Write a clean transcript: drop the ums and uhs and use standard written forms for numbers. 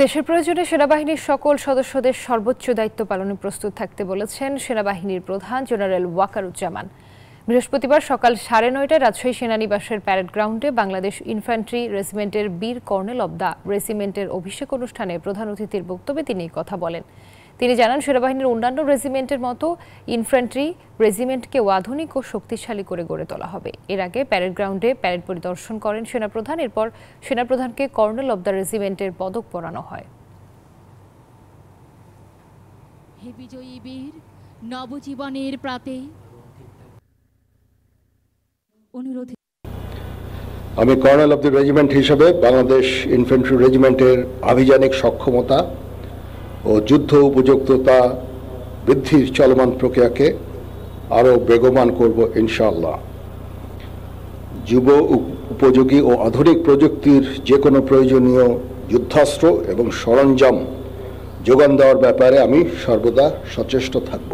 দেশের প্রয়োজনে সেনাবাহিনীর সকল সদস্যদের সর্বোচ্চ দায়িত্ব পালনে প্রস্তুত থাকতে বলেছেন সেনাবাহিনীর প্রধান জেনারেল ওয়াকারুজ্জামান। বৃহস্পতিবার সকাল 9:30টায় রাজশাহী সেনানিবাসের প্যারেড গ্রাউন্ডে বাংলাদেশ ইনফ্যান্ট্রি রেজিমেন্টের বীর কর্নেল অব দ্য রেজিমেন্টের অভিষেক অনুষ্ঠানে প্রধান অতিথির বক্তব্যে তিনি কথা বলেন। তিনি জানান, সেনাবাহিনীর অন্যান্য রেজিমেন্টের মতো ইনফ্যান্ট্রি রেজিমেন্টকেও আধুনিক ও শক্তিশালী করে গড়ে তোলা হবে। এর আগে প্যারেড গ্রাউন্ডে প্যারেড পরিদর্শন করেন সেনাপ্রধান। এরপর সেনাপ্রধানকে কর্নেল অব দ্য রেজিমেন্টের পদক পরানো হয়। হে বিজয়ী বীর, নবজীবনের প্রাতে অনুরোধ। আমি কর্নেল অব দ্য রেজিমেন্ট হিসেবে বাংলাদেশ ইনফ্যান্ট্রি রেজিমেন্টের আভিযানিক সক্ষমতা ও যুদ্ধ উপযুক্ততা বৃদ্ধির চলমান প্রক্রিয়াকে আরও বেগবান করব ইনশাআল্লাহ। যুব উপযোগী ও আধুনিক প্রযুক্তির যে কোনো প্রয়োজনীয় যুদ্ধাস্ত্র এবং সরঞ্জাম যোগান দেওয়ার ব্যাপারে আমি সর্বদা সচেষ্ট থাকব।